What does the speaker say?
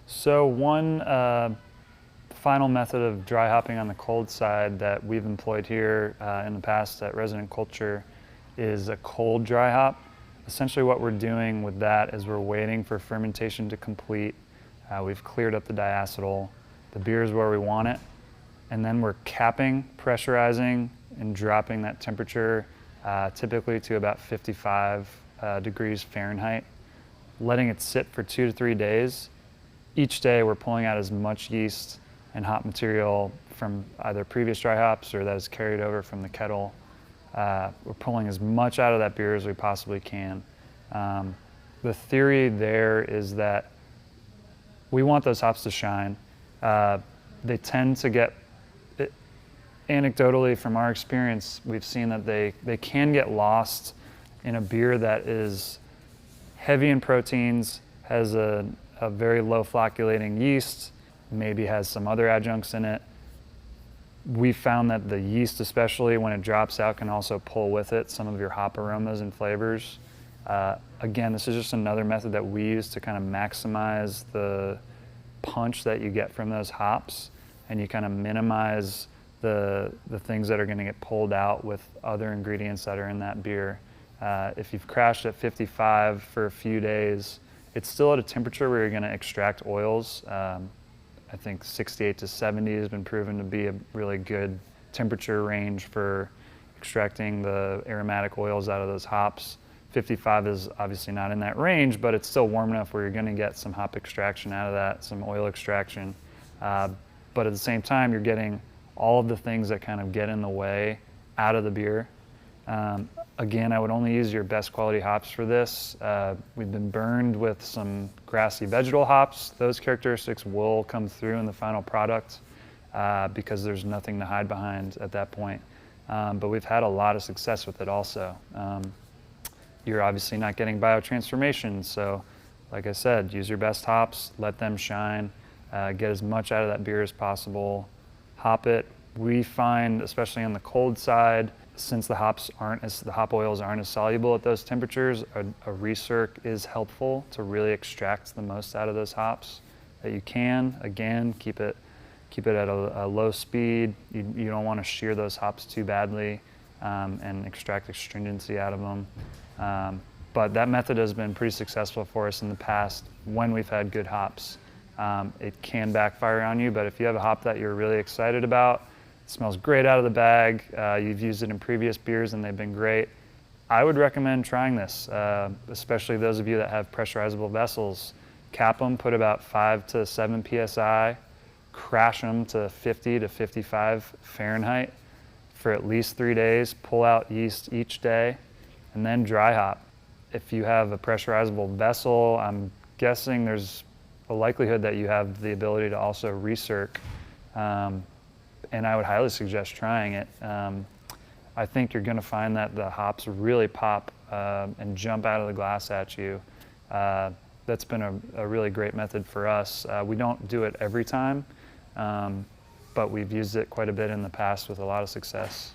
So one final method of dry hopping on the cold side that we've employed here in the past at Resident Culture is a cold dry hop. Essentially what we're doing with that is we're waiting for fermentation to complete. We've cleared up the diacetyl. The beer is where we want it. And then we're capping, pressurizing, and dropping that temperature typically to about 55 degrees Fahrenheit, letting it sit for 2 to 3 days. Each day we're pulling out as much yeast and hop material from either previous dry hops or that is carried over from the kettle. We're pulling as much out of that beer as we possibly can. The theory there is that we want those hops to shine. They tend to get, anecdotally from our experience, we've seen that they can get lost in a beer that is heavy in proteins, has a very low flocculating yeast, maybe has some other adjuncts in it. We found that the yeast, especially when it drops out, can also pull with it some of your hop aromas and flavors. Again, this is just another method that we use to kind of maximize the punch that you get from those hops, and you kind of minimize the things that are going to get pulled out with other ingredients that are in that beer. If you've crashed at 55 for a few days, it's still at a temperature where you're going to extract oils. I think 68 to 70 has been proven to be a really good temperature range for extracting the aromatic oils out of those hops. 55 is obviously not in that range, but it's still warm enough where you're going to get some hop extraction out of that, some oil extraction. But at the same time, you're getting all of the things that kind of get in the way out of the beer. Again, I would only use your best quality hops for this. We've been burned with some grassy vegetal hops. Those characteristics will come through in the final product because there's nothing to hide behind at that point. But we've had a lot of success with it also. You're obviously not getting biotransformation, so like I said, use your best hops, let them shine, get as much out of that beer as possible, hop it. We find, especially on the cold side, since the hop oils aren't as soluble at those temperatures, a recirc is helpful to really extract the most out of those hops that you can. Again, keep it at a low speed. You don't want to shear those hops too badly and extract astringency out of them. But that method has been pretty successful for us in the past when we've had good hops. It can backfire on you, but if you have a hop that you're really excited about, it smells great out of the bag, you've used it in previous beers and they've been great, I would recommend trying this, especially those of you that have pressurizable vessels. Cap them, put about 5 to 7 psi, crash them to 50 to 55 Fahrenheit for at least 3 days, pull out yeast each day, and then dry hop. If you have a pressurizable vessel, I'm guessing there's a likelihood that you have the ability to also recirc. And I would highly suggest trying it. I think you're going to find that the hops really pop and jump out of the glass at you. That's been a really great method for us. We don't do it every time, but we've used it quite a bit in the past with a lot of success.